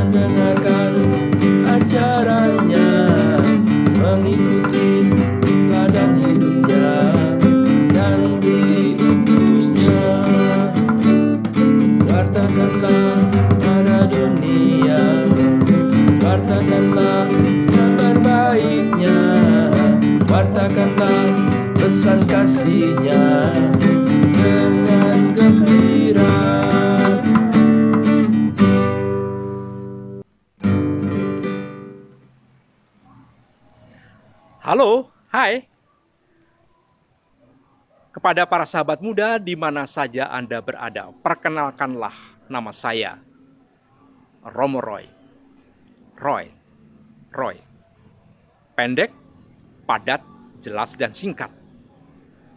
mendengarkan ajarannya, mengikuti teladan hidupnya, dan diutusnya. Wartakanlah pada dunia, wartakanlah kabar baiknya, wartakanlah pesan kasihnya dengan gembira. Halo, hai. Kepada para sahabat muda di mana saja Anda berada, perkenalkanlah nama saya, Romo Roy. Roy. Pendek, padat, jelas, dan singkat.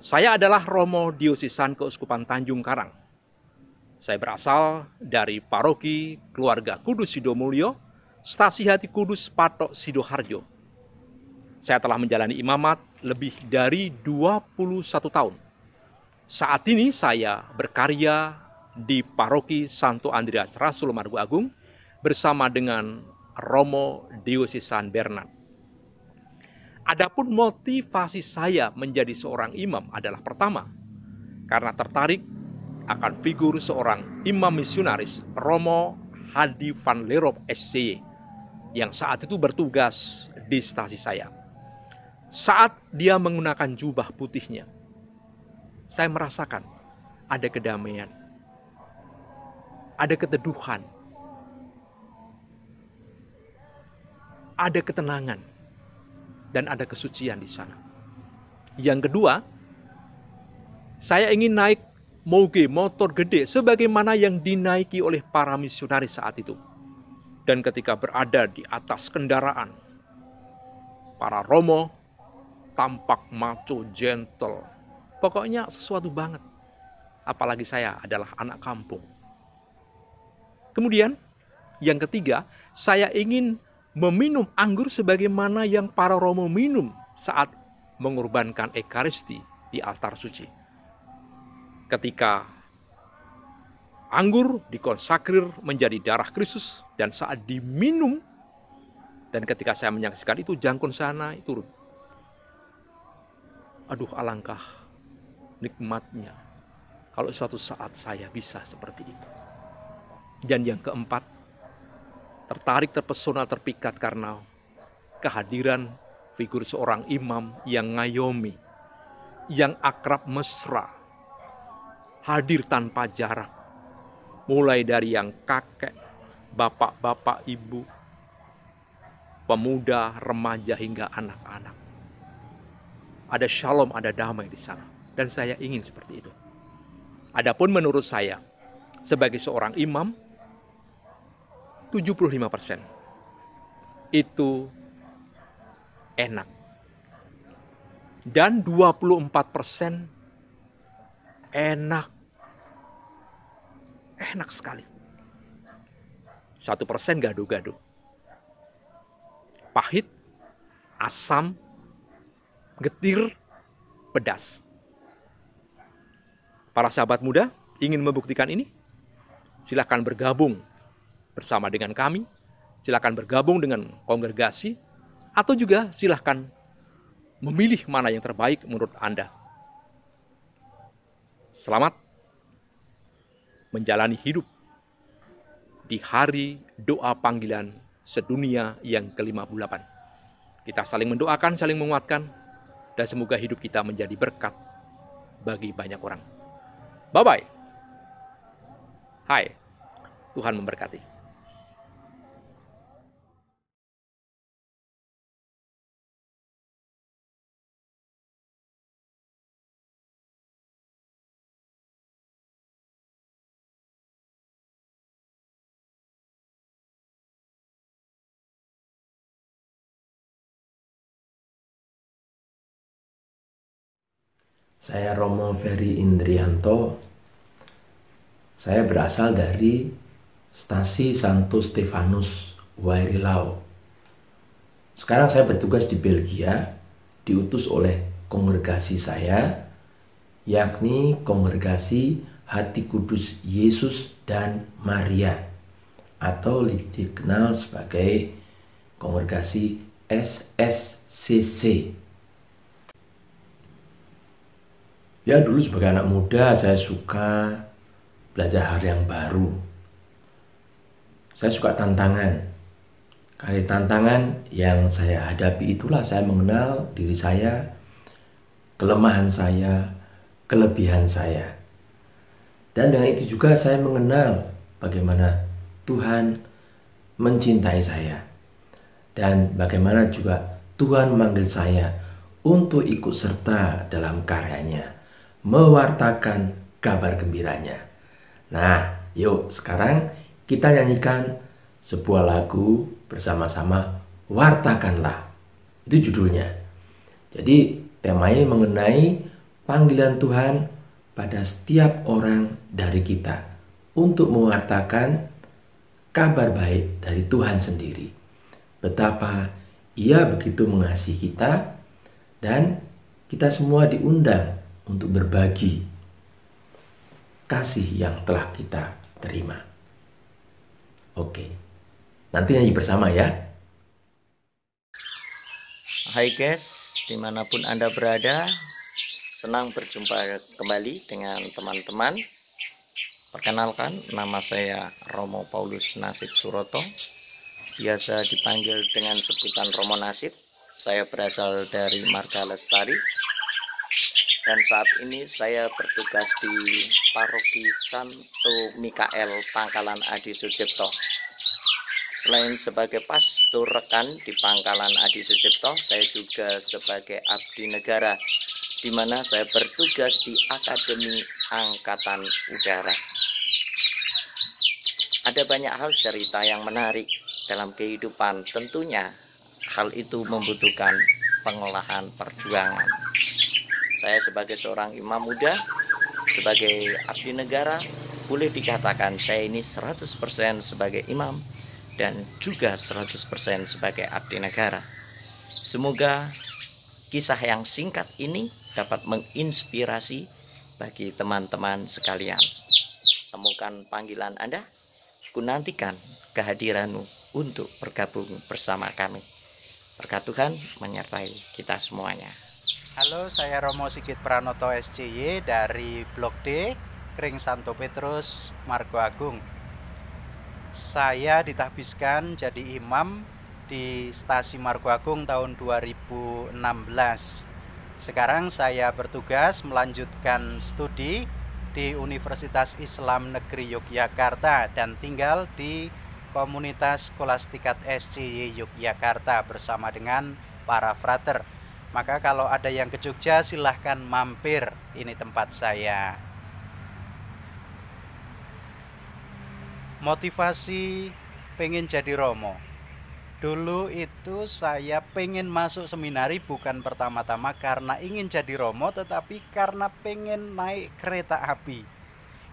Saya adalah Romo Diosesan Keuskupan Tanjung Karang. Saya berasal dari Paroki Keluarga Kudus Sidomulyo, Stasi Hati Kudus Patok Sidoharjo. Saya telah menjalani imamat lebih dari 21 tahun. Saat ini saya berkarya di Paroki Santo Andreas Rasul Margo Agung bersama dengan Romo Diosesan Bernard. Adapun motivasi saya menjadi seorang imam adalah pertama, karena tertarik akan figur seorang imam misionaris Romo Hadi van Lerop SC yang saat itu bertugas di stasi saya. Saat dia menggunakan jubah putihnya, saya merasakan ada kedamaian, ada keteduhan, ada ketenangan, dan ada kesucian di sana. Yang kedua, saya ingin naik moge, motor gede, sebagaimana yang dinaiki oleh para misionaris saat itu. Dan ketika berada di atas kendaraan, para romo tampak maco, gentle. Pokoknya sesuatu banget. Apalagi saya adalah anak kampung. Kemudian, yang ketiga, saya ingin meminum anggur sebagaimana yang para romo minum saat mengorbankan Ekaristi di altar suci. Ketika anggur dikonsakrir menjadi darah Kristus dan saat diminum, dan ketika saya menyaksikan itu, jangkung sana turun. Aduh, alangkah nikmatnya kalau suatu saat saya bisa seperti itu. Dan yang keempat, tertarik, terpesona, terpikat karena kehadiran figur seorang imam yang ngayomi, yang akrab mesra, hadir tanpa jarak, mulai dari yang kakek, bapak-bapak, ibu, pemuda, remaja, hingga anak-anak. Ada shalom, ada damai di sana. Dan saya ingin seperti itu. Adapun menurut saya, sebagai seorang imam, 75% itu enak. Dan 24% enak. Enak sekali. 1% gaduh-gaduh. Pahit, asam, getir, pedas. Para sahabat muda ingin membuktikan ini? Silakan bergabung bersama dengan kami. Silakan bergabung dengan kongregasi. Atau juga silakan memilih mana yang terbaik menurut Anda. Selamat menjalani hidup di hari doa panggilan sedunia yang ke-58. Kita saling mendoakan, saling menguatkan, dan semoga hidup kita menjadi berkat bagi banyak orang. Bye-bye. Hai, Tuhan memberkati. Saya Romo Ferry Indrianto. Saya berasal dari Stasi Santo Stefanus, Wairilao. Sekarang saya bertugas di Belgia, diutus oleh kongregasi saya, yakni Kongregasi Hati Kudus Yesus dan Maria, atau lebih dikenal sebagai Kongregasi SSCC. Ya, dulu sebagai anak muda saya suka belajar hal yang baru. Saya suka tantangan. Kali tantangan yang saya hadapi itulah saya mengenal diri saya, kelemahan saya, kelebihan saya. Dan dengan itu juga saya mengenal bagaimana Tuhan mencintai saya. Dan bagaimana juga Tuhan memanggil saya untuk ikut serta dalam karyanya, mewartakan kabar gembiranya. Nah, yuk sekarang kita nyanyikan sebuah lagu bersama-sama, Wartakanlah. Itu judulnya. Jadi temanya mengenai panggilan Tuhan pada setiap orang dari kita untuk mewartakan kabar baik dari Tuhan sendiri. Betapa Ia begitu mengasihi kita dan kita semua diundang untuk berbagi kasih yang telah kita terima. Oke, nanti nyanyi bersama ya. Hai guys, dimanapun Anda berada, senang berjumpa kembali dengan teman-teman. Perkenalkan, nama saya Romo Paulus Nasib Suroto, biasa dipanggil dengan sebutan Romo Nasib. Saya berasal dari Marga Lestari, dan saat ini saya bertugas di Paroki Santo Mikael Pangkalan Adi Sucipto. Selain sebagai pastor rekan di Pangkalan Adi Sucipto, saya juga sebagai abdi negara, di mana saya bertugas di Akademi Angkatan Udara. Ada banyak hal cerita yang menarik dalam kehidupan, tentunya hal itu membutuhkan pengolahan perjuangan. Saya sebagai seorang imam muda, sebagai abdi negara, boleh dikatakan saya ini 100% sebagai imam dan juga 100% sebagai abdi negara. Semoga kisah yang singkat ini dapat menginspirasi bagi teman-teman sekalian. Temukan panggilan Anda, ku nantikan kehadiranmu untuk bergabung bersama kami. Berkat Tuhan menyertai kita semuanya. Halo, saya Romo Sigit Pranoto SCY dari Blok D, Kring Santo Petrus, Margo Agung. Saya ditahbiskan jadi imam di Stasi Margo Agung tahun 2016. Sekarang saya bertugas melanjutkan studi di Universitas Islam Negeri Yogyakarta dan tinggal di komunitas Skolastikat SCY Yogyakarta bersama dengan para frater. Maka kalau ada yang ke Jogja silahkan mampir, ini tempat saya. Motivasi pengen jadi Romo. Dulu itu saya pengen masuk seminari bukan pertama-tama karena ingin jadi Romo, tetapi karena pengen naik kereta api.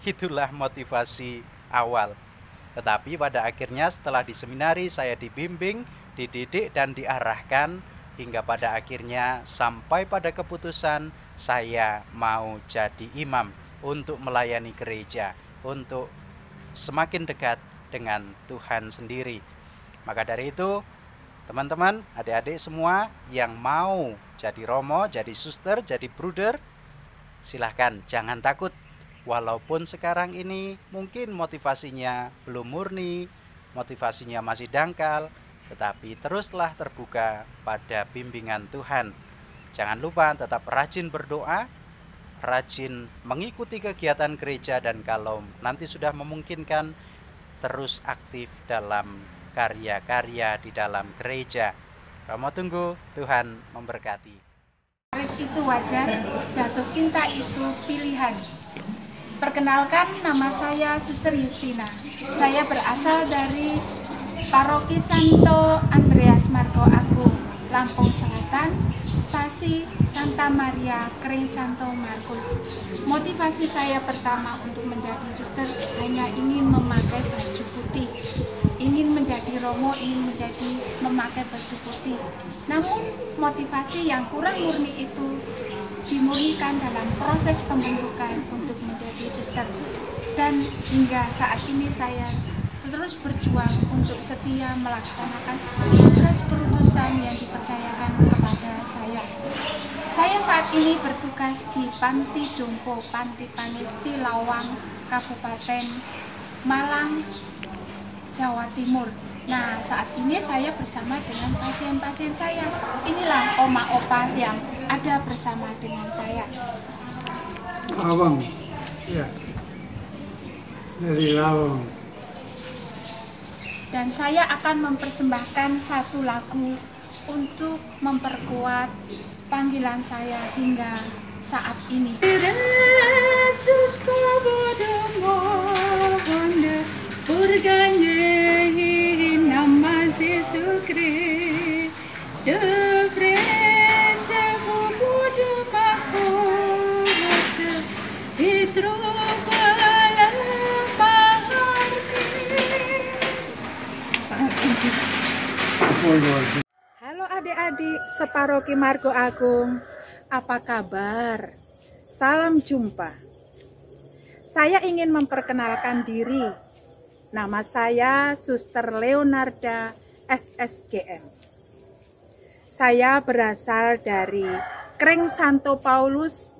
Itulah motivasi awal. Tetapi pada akhirnya setelah di seminari saya dibimbing, dididik dan diarahkan hingga pada akhirnya sampai pada keputusan saya mau jadi imam untuk melayani gereja, untuk semakin dekat dengan Tuhan sendiri. Maka dari itu, teman-teman, adik-adik semua yang mau jadi Romo, jadi suster, jadi bruder, silahkan jangan takut. Walaupun sekarang ini mungkin motivasinya belum murni, motivasinya masih dangkal, tetapi teruslah terbuka pada bimbingan Tuhan. Jangan lupa tetap rajin berdoa, rajin mengikuti kegiatan gereja, dan kalau nanti sudah memungkinkan, terus aktif dalam karya-karya di dalam gereja. Romo tunggu, Tuhan memberkati. Itu wajar, jatuh cinta itu pilihan. Perkenalkan, nama saya Suster Justina. Saya berasal dari Paroki Santo Andreas Margo Agung, Lampung Selatan, Stasi Santa Maria Kring Santo Markus. Motivasi saya pertama untuk menjadi suster hanya ingin memakai baju putih. Ingin menjadi Romo, ingin memakai baju putih. Namun motivasi yang kurang murni itu dimurnikan dalam proses pembentukan untuk menjadi suster. Dan hingga saat ini saya terus berjuang untuk setia melaksanakan tugas perutusan yang dipercayakan kepada saya. Saya saat ini bertugas di Panti Jompo, Panti Panesti Lawang, Kabupaten Malang, Jawa Timur. Nah, saat ini saya bersama dengan pasien-pasien saya. Inilah oma opa yang ada bersama dengan saya. Lawang, ya, dari Lawang. Dan saya akan mempersembahkan satu lagu untuk memperkuat panggilan saya hingga saat ini. Yesus nama Yesus Kristus, halo adik-adik separoki Margo Agung, apa kabar? Salam jumpa. Saya ingin memperkenalkan diri. Nama saya Suster Leonarda FSGM. Saya berasal dari Kreng Santo Paulus,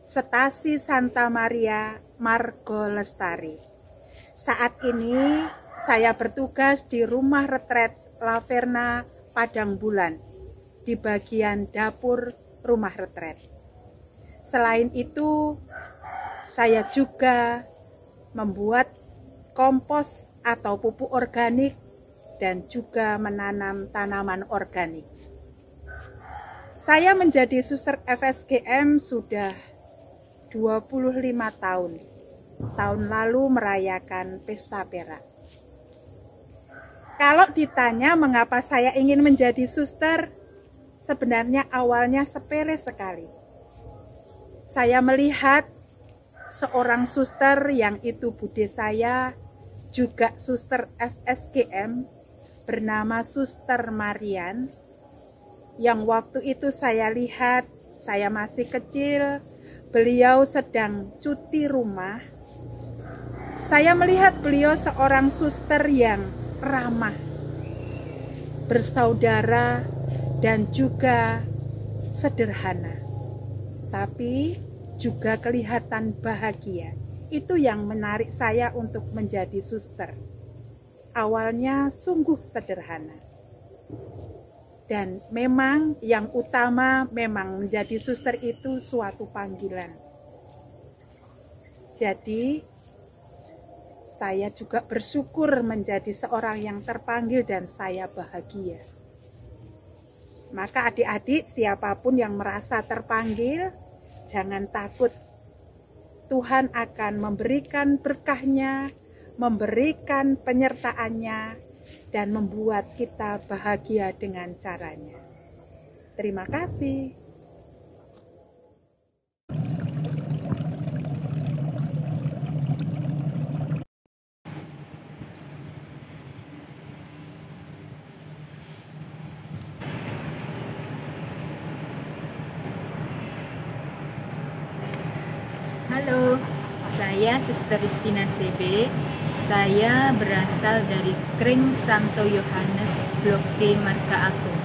Stasi Santa Maria, Margo Lestari. Saat ini saya bertugas di Rumah Retret Laverna Padang Bulan, di bagian dapur Rumah Retret. Selain itu, saya juga membuat kompos atau pupuk organik dan juga menanam tanaman organik. Saya menjadi suster FSGM sudah 25 tahun. Tahun lalu merayakan pesta perak. Kalau ditanya mengapa saya ingin menjadi suster, sebenarnya awalnya sepele sekali. Saya melihat seorang suster yang itu bude saya, juga suster FSGM, bernama Suster Marian, yang waktu itu saya lihat, saya masih kecil, beliau sedang cuti rumah. Saya melihat beliau seorang suster yang ramah, bersaudara, dan juga sederhana, tapi juga kelihatan bahagia. Itu yang menarik saya untuk menjadi suster. Awalnya sungguh sederhana, dan memang yang utama memang menjadi suster itu suatu panggilan. Jadi saya juga bersyukur menjadi seorang yang terpanggil dan saya bahagia. Maka adik-adik, siapapun yang merasa terpanggil, jangan takut. Tuhan akan memberikan berkahnya, memberikan penyertaannya, dan membuat kita bahagia dengan caranya. Terima kasih. Halo, saya Suster Justina CB. Saya berasal dari Kreng Santo Yohanes, Blok D, Marga Agung.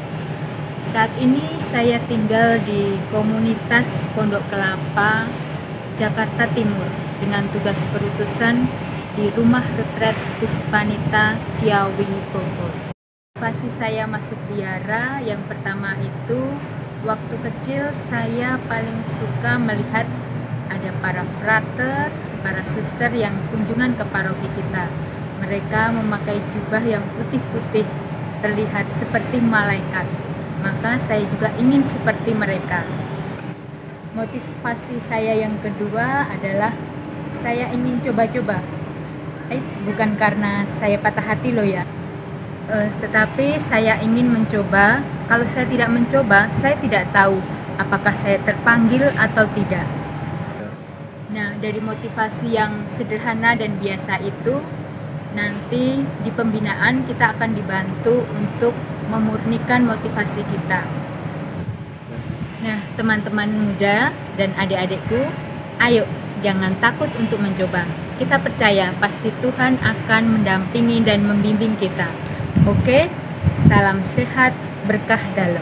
Saat ini saya tinggal di komunitas Pondok Kelapa, Jakarta Timur, dengan tugas perutusan di Rumah Retret Puspanita, Ciawi, Bogor. Motivasi saya masuk biara yang pertama itu, waktu kecil saya paling suka melihat ada para frater, para suster yang kunjungan ke paroki kita. Mereka memakai jubah yang putih-putih, terlihat seperti malaikat. Maka saya juga ingin seperti mereka. Motivasi saya yang kedua adalah saya ingin coba-coba. Bukan karena saya patah hati loh ya. Tetapi saya ingin mencoba. Kalau saya tidak mencoba, saya tidak tahu apakah saya terpanggil atau tidak. Nah, dari motivasi yang sederhana dan biasa itu, nanti di pembinaan kita akan dibantu untuk memurnikan motivasi kita. Nah, teman-teman muda dan adik-adikku, ayo jangan takut untuk mencoba. kita percaya pasti Tuhan akan mendampingi dan membimbing kita. Oke, salam sehat, berkah dalam.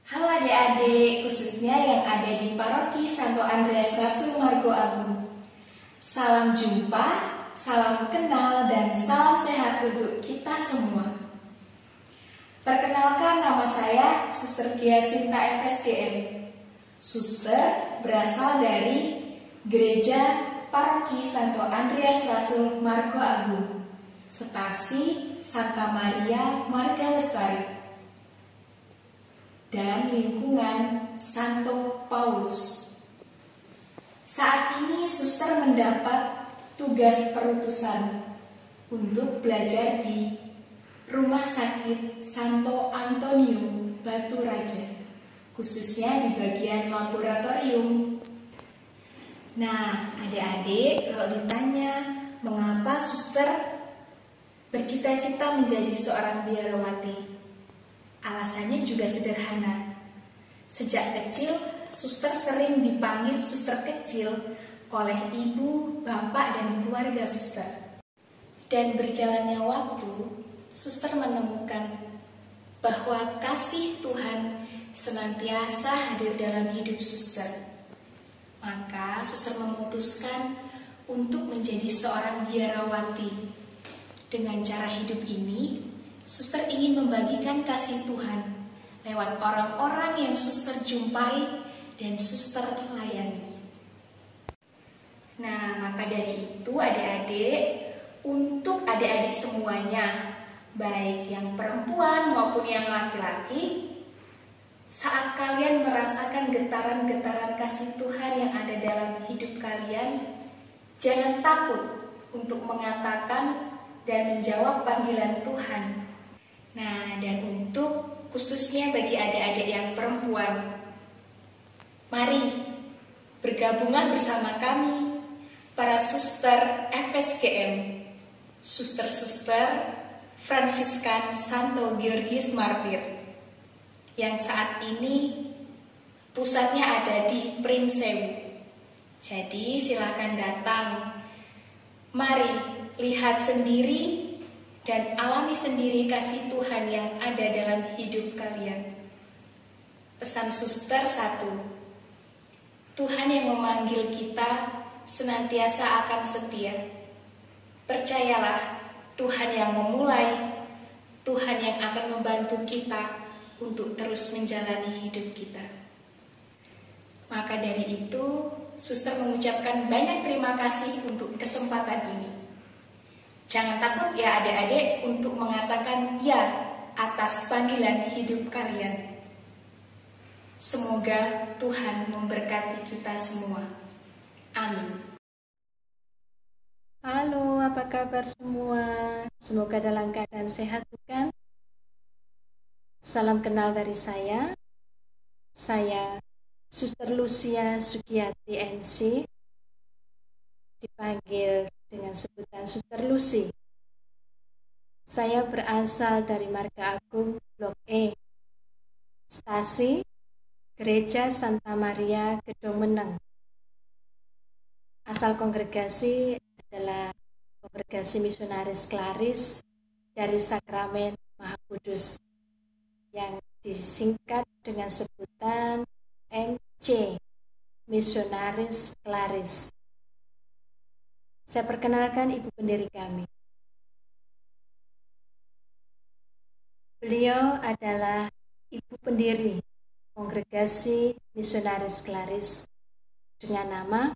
Halo adik-adik, khususnya yang ada di Paroki Santo Andreas Rasul Margo Agung. Salam jumpa, salam kenal, dan salam sehat untuk kita semua. Perkenalkan, nama saya Suster Giasinta FSGM. Suster berasal dari Gereja Paroki Santo Andreas Rasul Margo Agung, Stasi Santa Maria Marga Lestari, dan lingkungan Santo Paulus. Saat ini suster mendapat tugas perutusan untuk belajar di Rumah Sakit Santo Antonio Batu Raja, khususnya di bagian laboratorium. Nah, adik-adik, kalau ditanya mengapa suster bercita-cita menjadi seorang biarawati, alasannya juga sederhana. Sejak kecil, suster sering dipanggil suster kecil oleh ibu, bapak, dan keluarga suster. Dan berjalannya waktu, suster menemukan bahwa kasih Tuhan senantiasa hadir dalam hidup suster. Maka suster memutuskan untuk menjadi seorang biarawati. Dengan cara hidup ini, suster ingin membagikan kasih Tuhan lewat orang-orang yang suster jumpai dan suster layani. Nah, maka dari itu adik-adik, untuk adik-adik semuanya, baik yang perempuan maupun yang laki-laki, saat kalian merasakan getaran-getaran kasih Tuhan yang ada dalam hidup kalian, jangan takut untuk mengatakan dan menjawab panggilan Tuhan. Nah, dan untuk khususnya bagi adik-adik yang perempuan, mari bergabunglah bersama kami, para suster FSGM, suster-suster Fransiskan Santo Georgius Martir, yang saat ini pusatnya ada di Prinsewu. Jadi silakan datang, mari lihat sendiri dan alami sendiri kasih Tuhan yang ada dalam hidup kalian. Pesan suster 1, Tuhan yang memanggil kita senantiasa akan setia. Percayalah, Tuhan yang memulai, Tuhan yang akan membantu kita untuk terus menjalani hidup kita. Maka dari itu, suster mengucapkan banyak terima kasih untuk kesempatan ini. Jangan takut ya adik-adik untuk mengatakan ya atas panggilan hidup kalian. Semoga Tuhan memberkati kita semua. Amin. Halo, apa kabar semua? Semoga dalam keadaan sehat, bukan? Salam kenal dari saya. Saya Suster Lucia Sugiyati MC, dipanggil dengan sebutan Suster Lucy. Saya berasal dari Marga Agung Blok E, Stasi Gereja Santa Maria Gedong Meneng. Asal kongregasi adalah Kongregasi Misionaris Klaris dari Sakramen Maha Kudus, yang disingkat dengan sebutan MC, Misionaris Klaris. Saya perkenalkan ibu pendiri kami. Beliau adalah ibu pendiri Kongregasi Misionaris Klaris dengan nama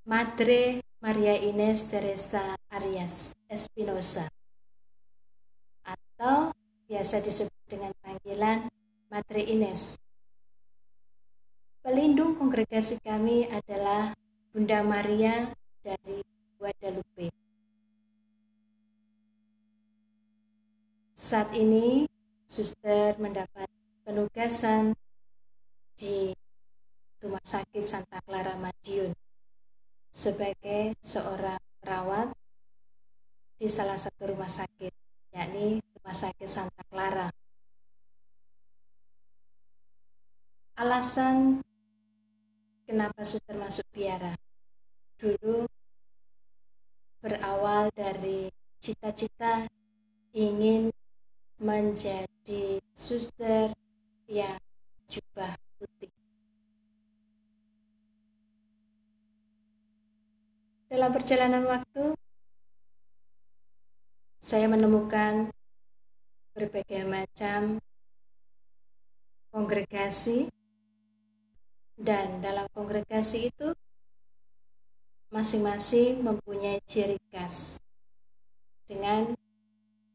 Madre Maria Ines Teresa Arias Espinosa, atau biasa disebut dengan panggilan Madre Ines. Pelindung kongregasi kami adalah Bunda Maria dari Guadalupe. Saat ini, suster mendapat penugasan di Rumah Sakit Santa Clara Madiun sebagai seorang perawat di salah satu rumah sakit, yakni Rumah Sakit Santa Clara. Alasan kenapa suster masuk biara? dulu berawal dari cita-cita ingin menjadi suster yang jubah putih. Dalam perjalanan waktu, saya menemukan berbagai macam kongregasi, dan dalam kongregasi itu masing-masing mempunyai ciri khas dengan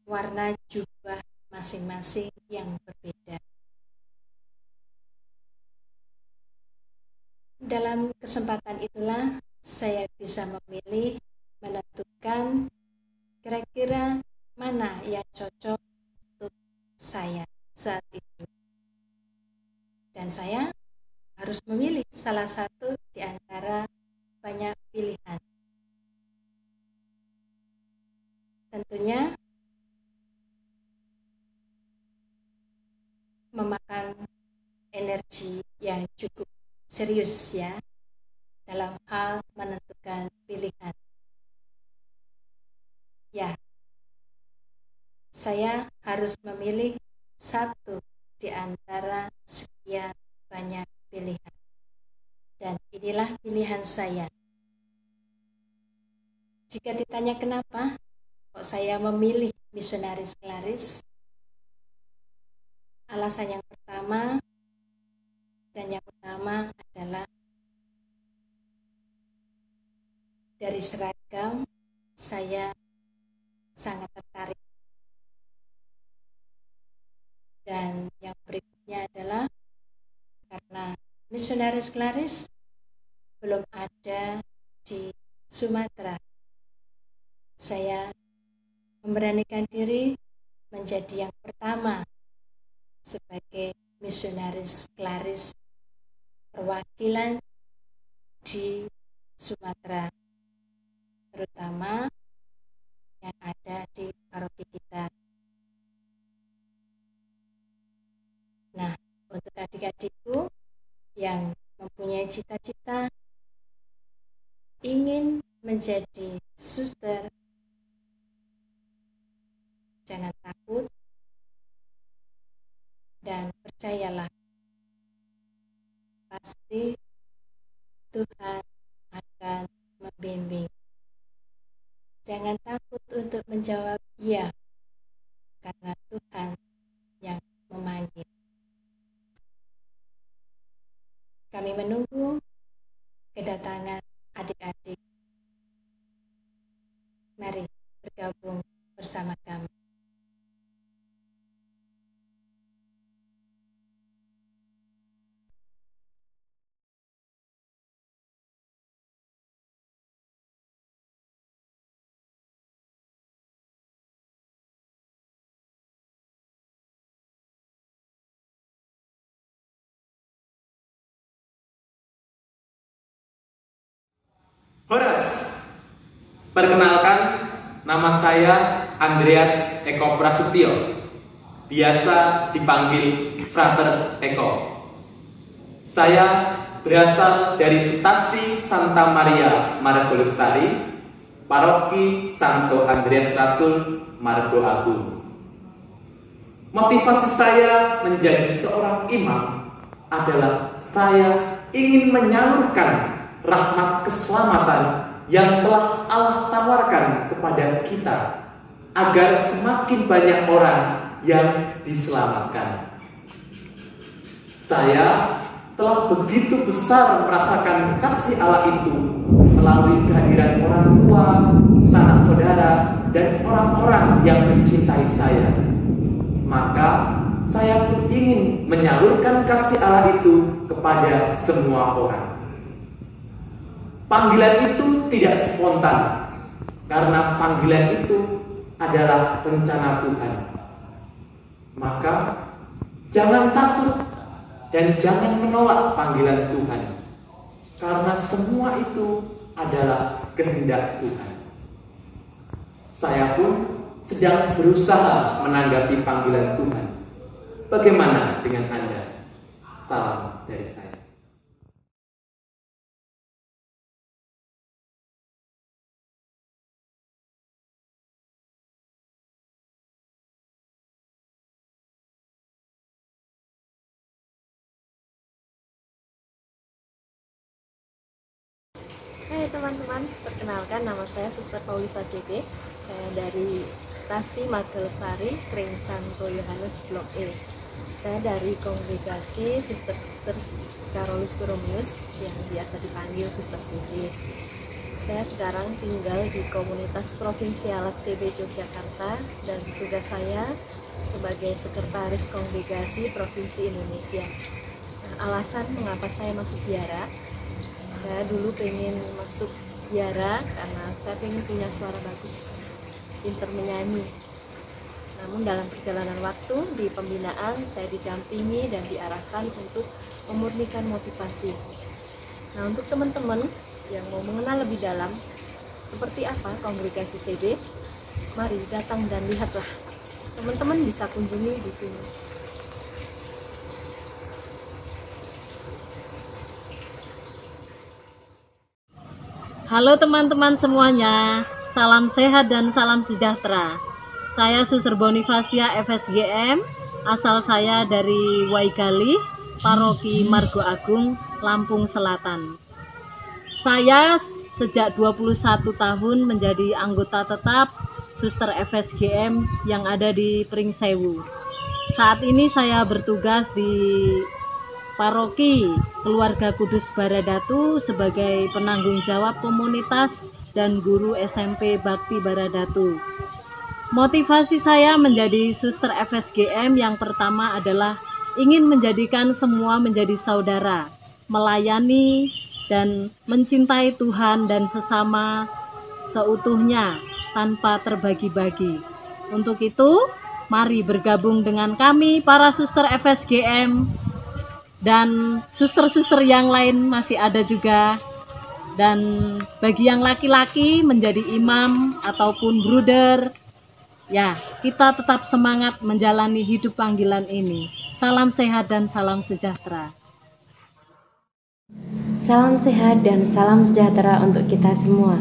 warna jubah masing-masing yang berbeda. Dalam kesempatan itulah saya bisa memilih, menentukan kira-kira mana yang cocok untuk saya saat itu. Dan saya harus memilih salah satu di antara banyak pilihan. Tentunya memakan energi yang cukup serius ya dalam hal menentukan pilihan. Ya, saya harus memilih satu di antara sekian banyak pilihan. Dan inilah pilihan saya. Jika ditanya kenapa kok saya memilih misionaris Klaris, alasan yang pertama dan yang utama adalah dari seragam saya sangat tertarik. Dan yang berikutnya adalah karena misionaris Klaris belum ada di Sumatera. Saya memberanikan diri menjadi yang pertama sebagai misionaris Klaris perwakilan di Sumatera, terutama yang ada di paroki kita. Nah, untuk adik-adikku yang mempunyai cita-cita ingin menjadi suster, jangan takut dan percayalah, pasti Tuhan akan membimbing. Jangan takut untuk menjawab iya, karena Tuhan yang memanggil. Kami menunggu kedatangan adik-adik. Mari bergabung bersama kami. Horas, perkenalkan, nama saya Andreas Eko Prasetyo, biasa dipanggil Frater Eko. Saya berasal dari Stasi Santa Maria Margo Lestari, Paroki Santo Andreas Rasul Margo Agung. Motivasi saya menjadi seorang imam adalah saya ingin menyalurkan rahmat keselamatan yang telah Allah tawarkan kepada kita agar semakin banyak orang yang diselamatkan. Saya telah begitu besar merasakan kasih Allah itu melalui kehadiran orang tua, sanak saudara, dan orang-orang yang mencintai saya. Maka saya pun ingin menyalurkan kasih Allah itu kepada semua orang. Panggilan itu tidak spontan, karena panggilan itu adalah rencana Tuhan. Maka jangan takut dan jangan menolak panggilan Tuhan, karena semua itu adalah kehendak Tuhan. Saya pun sedang berusaha menanggapi panggilan Tuhan. Bagaimana dengan Anda? Salam dari saya. Hai teman-teman, perkenalkan nama saya Suster Paulisa CB. Saya dari Stasi Marga Lestari, Kring Santo Yohanes Blok E. Saya dari kongregasi Suster-Suster Carolus Borromeus yang biasa dipanggil Suster CB. Saya sekarang tinggal di komunitas Provinsi Alat CB Yogyakarta dan tugas saya sebagai sekretaris kongregasi Provinsi Indonesia. Nah, alasan mengapa saya masuk biara, saya dulu pengen masuk biara karena saya pengen punya suara bagus, pinter menyanyi. Namun dalam perjalanan waktu di pembinaan saya didampingi dan diarahkan untuk memurnikan motivasi. Nah, untuk teman-teman yang mau mengenal lebih dalam seperti apa kongregasi CB, mari datang dan lihatlah. Teman-teman bisa kunjungi di sini. Halo teman-teman semuanya, salam sehat dan salam sejahtera. Saya Suster Bonifasia FSGM, asal saya dari Waigali, Paroki Margo Agung, Lampung Selatan. Saya sejak 21 tahun menjadi anggota tetap Suster FSGM yang ada di Pringsewu. Saat ini saya bertugas di Paroki Keluarga Kudus Baradatu sebagai penanggung jawab komunitas dan guru SMP Bakti Baradatu. Motivasi saya menjadi Suster FSGM yang pertama adalah ingin menjadikan semua menjadi saudara, melayani dan mencintai Tuhan dan sesama seutuhnya tanpa terbagi-bagi. Untuk itu, mari bergabung dengan kami para Suster FSGM dan suster-suster yang lain masih ada juga. Dan bagi yang laki-laki menjadi imam ataupun bruder, ya, kita tetap semangat menjalani hidup panggilan ini. Salam sehat dan salam sejahtera. Salam sehat dan salam sejahtera untuk kita semua.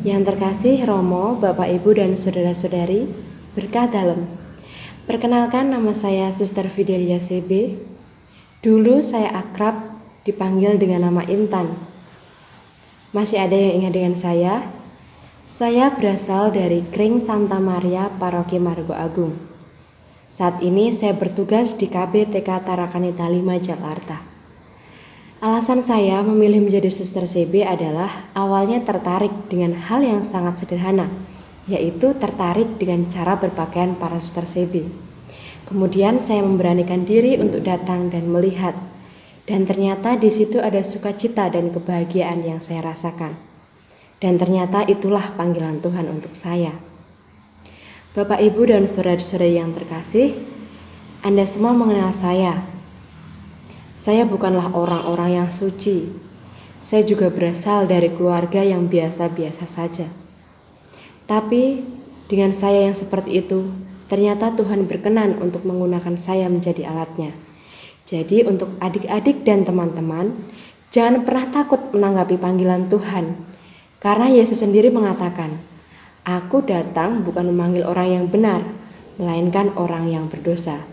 Yang terkasih Romo, Bapak Ibu dan saudara-saudari, berkah dalam. Perkenalkan, nama saya Suster Fidelia CB. Dulu saya akrab dipanggil dengan nama Intan. Masih ada yang ingat dengan saya? Saya berasal dari Kring Santa Maria, Paroki Margo Agung. Saat ini saya bertugas di KB TK Tarakanita 5 Jakarta. Alasan saya memilih menjadi Suster CB adalah awalnya tertarik dengan hal yang sangat sederhana, yaitu tertarik dengan cara berpakaian para Suster CB. Kemudian saya memberanikan diri untuk datang dan melihat, dan ternyata di situ ada sukacita dan kebahagiaan yang saya rasakan. Dan ternyata itulah panggilan Tuhan untuk saya. Bapak, Ibu, dan saudara-saudari yang terkasih, Anda semua mengenal saya. Saya bukanlah orang-orang yang suci. Saya juga berasal dari keluarga yang biasa-biasa saja. Tapi dengan saya yang seperti itu, ternyata Tuhan berkenan untuk menggunakan saya menjadi alatnya. Jadi untuk adik-adik dan teman-teman, jangan pernah takut menanggapi panggilan Tuhan. Karena Yesus sendiri mengatakan, "Aku datang bukan memanggil orang yang benar, melainkan orang yang berdosa."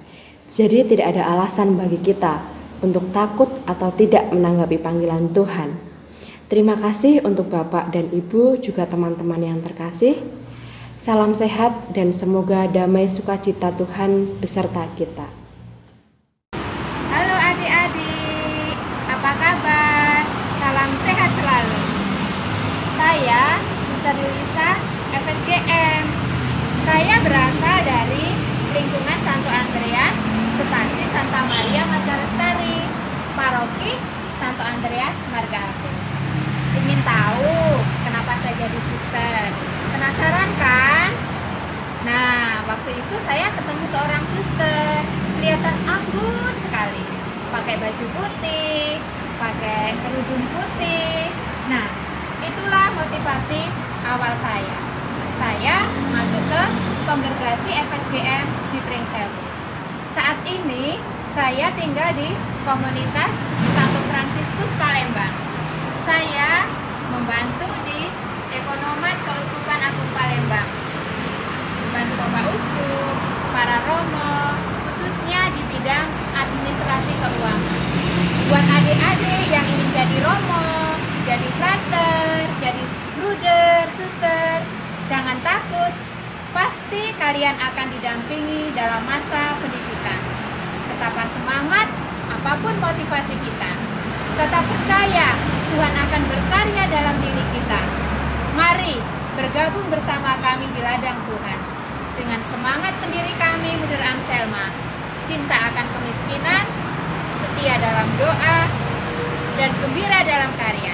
Jadi tidak ada alasan bagi kita untuk takut atau tidak menanggapi panggilan Tuhan. Terima kasih untuk Bapak dan Ibu, juga teman-teman yang terkasih. Salam sehat dan semoga damai sukacita Tuhan beserta kita. Halo adik-adik, apa kabar? Salam sehat selalu. Saya Suster Yulisa FSGM. Saya berasal dari lingkungan Santo Andreas, Stasi Santa Maria Marga Lestari, Paroki Santo Andreas Marga Agung. Ingin tahu kenapa saya jadi suster? Penasaran kan? Nah, waktu itu saya ketemu seorang suster, kelihatan anggun sekali, pakai baju putih, pakai kerudung putih. Nah, itulah motivasi awal saya. Saya masuk ke kongregasi FSGM di Pringsewu. Saat ini saya tinggal di komunitas Santo Fransiskus Palembang. Saya membantu di Ekonomat Keuskupan Agung Palembang, membantu Bapak Uskup, para romo, khususnya di bidang administrasi keuangan. Buat adik-adik yang ingin jadi romo, jadi frater, kalian akan didampingi dalam masa pendidikan. Betapa semangat, apapun motivasi kita, tetap percaya Tuhan akan berkarya dalam diri kita. Mari bergabung bersama kami di ladang Tuhan. Dengan semangat pendiri kami, Bruder Anselma, cinta akan kemiskinan, setia dalam doa, dan gembira dalam karya.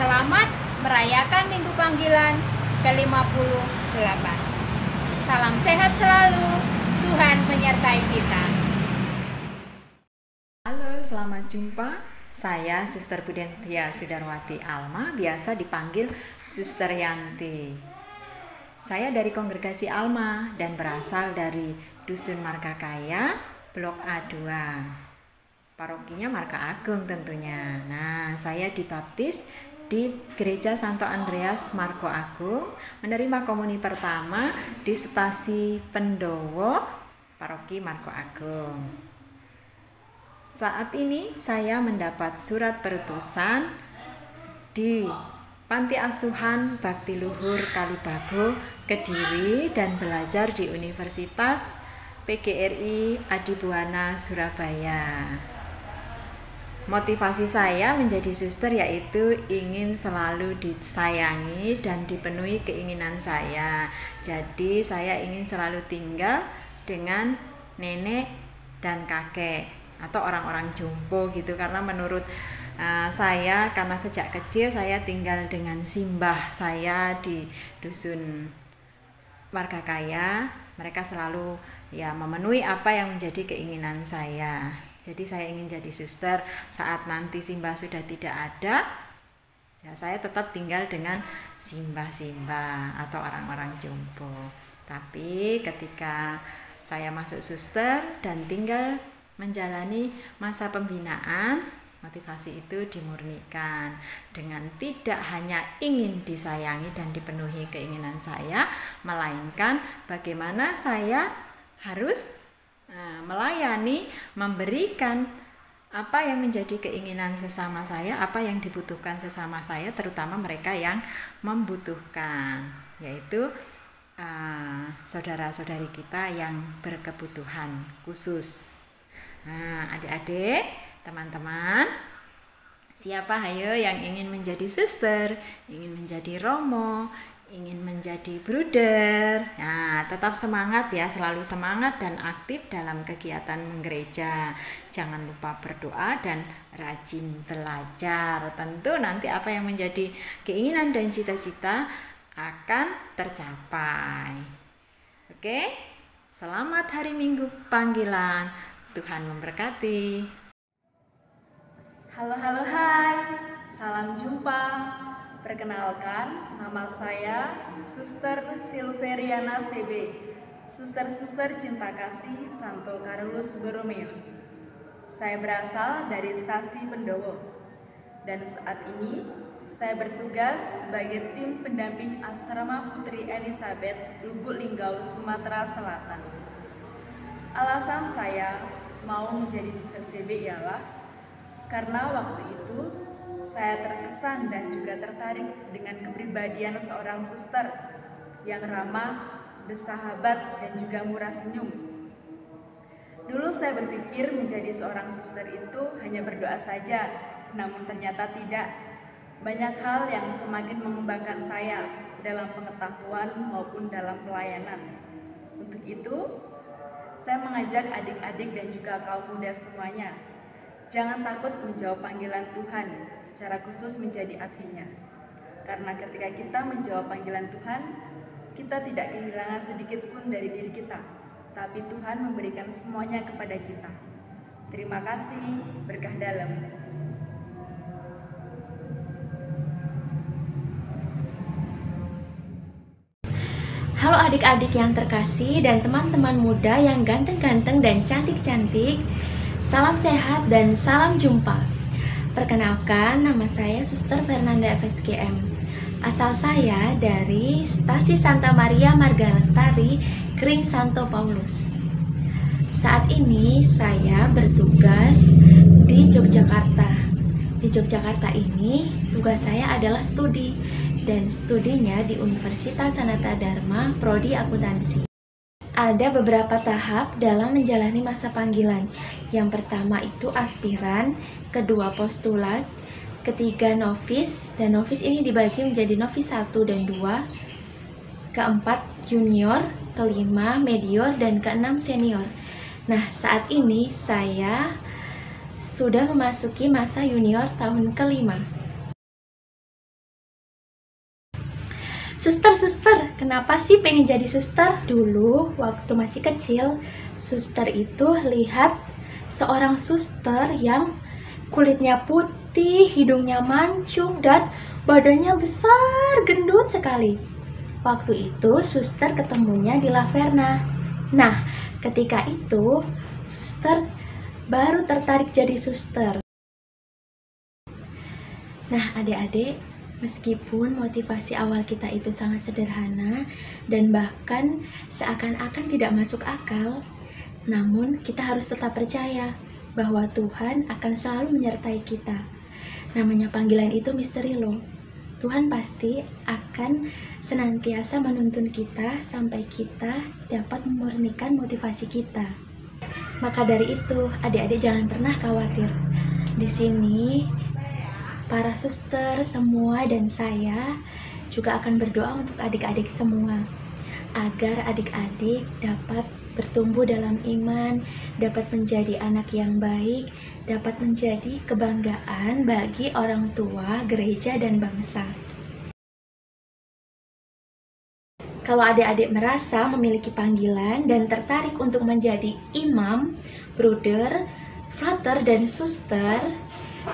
Selamat merayakan Minggu Panggilan ke-58. Salam sehat selalu, Tuhan menyertai kita. Halo, selamat jumpa. Saya Suster Budentia Sudarwati Alma, biasa dipanggil Suster Yanti. Saya dari Kongregasi Alma dan berasal dari Dusun Margakaya, Blok A2. Parokinya Marga Agung tentunya. Nah, saya dibaptis di Gereja Santo Andreas Margo Agung, menerima komuni pertama di Stasi Pendowo, Paroki Margo Agung. Saat ini saya mendapat surat perutusan di Panti Asuhan Bakti Luhur Kalibago, Kediri, dan belajar di Universitas PGRI Adibuana Surabaya. Motivasi saya menjadi suster yaitu ingin selalu disayangi dan dipenuhi keinginan saya. Jadi saya ingin selalu tinggal dengan nenek dan kakek atau orang-orang jompo gitu, karena menurut saya, karena sejak kecil saya tinggal dengan simbah saya di Dusun Margakaya, mereka selalu ya memenuhi apa yang menjadi keinginan saya. Jadi saya ingin jadi suster. Saat nanti simbah sudah tidak ada, ya saya tetap tinggal dengan simbah-simbah atau orang-orang jompo. Tapi ketika saya masuk suster dan tinggal menjalani masa pembinaan, motivasi itu dimurnikan dengan tidak hanya ingin disayangi dan dipenuhi keinginan saya, melainkan bagaimana saya harus melayani, memberikan apa yang menjadi keinginan sesama saya, apa yang dibutuhkan sesama saya, terutama mereka yang membutuhkan, yaitu saudara-saudari kita yang berkebutuhan khusus. Nah, adik-adik, teman-teman, siapa hayo yang ingin menjadi suster, ingin menjadi romo, ingin menjadi bruder? Nah, tetap semangat ya, selalu semangat dan aktif dalam kegiatan gereja. Jangan lupa berdoa dan rajin belajar. Tentu nanti apa yang menjadi keinginan dan cita-cita akan tercapai. Oke, selamat hari Minggu Panggilan. Tuhan memberkati. Halo, hai. Salam jumpa. Perkenalkan, nama saya Suster Silveriana CB, Suster-Suster Cinta Kasih Santo Carolus Borromeus. Saya berasal dari Stasi Pendowo, dan saat ini saya bertugas sebagai tim pendamping Asrama Putri Elizabeth, Lubuk Linggau, Sumatera Selatan. Alasan saya mau menjadi Suster CB ialah karena waktu itu saya terkesan dan juga tertarik dengan kepribadian seorang suster yang ramah, bersahabat, dan juga murah senyum. Dulu saya berpikir menjadi seorang suster itu hanya berdoa saja, namun ternyata tidak. Banyak hal yang semakin mengembangkan saya dalam pengetahuan maupun dalam pelayanan. Untuk itu, saya mengajak adik-adik dan juga kaum muda semuanya, jangan takut menjawab panggilan Tuhan, secara khusus menjadi abdinya. Karena ketika kita menjawab panggilan Tuhan, kita tidak kehilangan sedikit pun dari diri kita, tapi Tuhan memberikan semuanya kepada kita. Terima kasih, berkah dalam. Halo adik-adik yang terkasih dan teman-teman muda yang ganteng-ganteng dan cantik-cantik. Salam sehat dan salam jumpa. Perkenalkan, nama saya Suster Fernanda FSGM. Asal saya dari Stasi Santa Maria Marga Lestari, Kring Santo Paulus. Saat ini saya bertugas di Yogyakarta. Di Yogyakarta ini tugas saya adalah studi, dan studinya di Universitas Sanata Dharma, Prodi Akuntansi. Ada beberapa tahap dalam menjalani masa panggilan. Yang pertama itu aspiran, kedua postulat, ketiga novis, dan novis ini dibagi menjadi novis 1 dan 2, keempat junior, kelima medior, dan keenam senior. Nah, saat ini saya sudah memasuki masa junior tahun kelima. Suster, kenapa sih pengen jadi suster? Dulu waktu masih kecil, suster itu lihat seorang suster yang kulitnya putih, hidungnya mancung, dan badannya besar, gendut sekali. Waktu itu suster ketemunya di Laverna. Nah, ketika itu suster baru tertarik jadi suster. Nah, adik-adik, meskipun motivasi awal kita itu sangat sederhana dan bahkan seakan-akan tidak masuk akal, namun kita harus tetap percaya bahwa Tuhan akan selalu menyertai kita. Namanya panggilan itu misteri loh. Tuhan pasti akan senantiasa menuntun kita sampai kita dapat memurnikan motivasi kita. Maka dari itu, adik-adik jangan pernah khawatir. Di sini para suster semua dan saya juga akan berdoa untuk adik-adik semua agar adik-adik dapat bertumbuh dalam iman, dapat menjadi anak yang baik, dapat menjadi kebanggaan bagi orang tua, gereja, dan bangsa. Kalau adik-adik merasa memiliki panggilan dan tertarik untuk menjadi imam, bruder, frater, dan suster,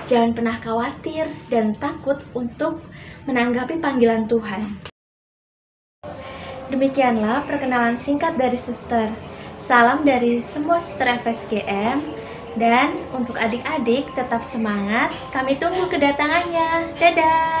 jangan pernah khawatir dan takut untuk menanggapi panggilan Tuhan. Demikianlah perkenalan singkat dari suster. Salam dari semua suster FSGM, dan untuk adik-adik tetap semangat. Kami tunggu kedatangannya. Dadah!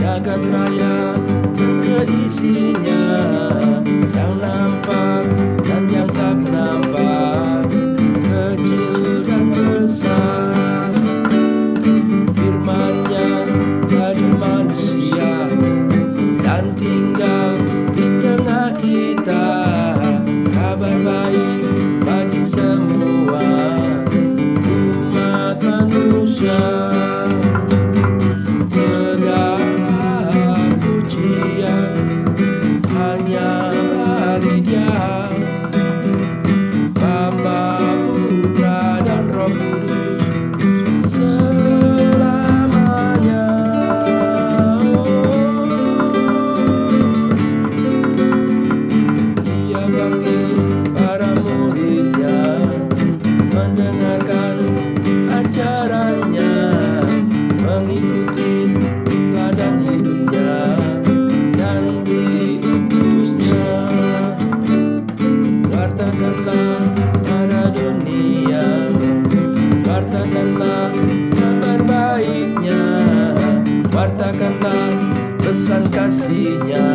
Jagat raya dan seisinya, yang nampak dan yang tak nampak, kecil dan besar. Firman-Nya jadi manusia dan tinggal di tengah kita. Kabar baik bagi semua umat manusia. Mendengarkan ajarannya, mengikuti teladan hidupnya, dan diutusnya. Wartakanlah pada dunia, wartakanlah kabar baiknya, wartakanlah pesan kasih-Nya.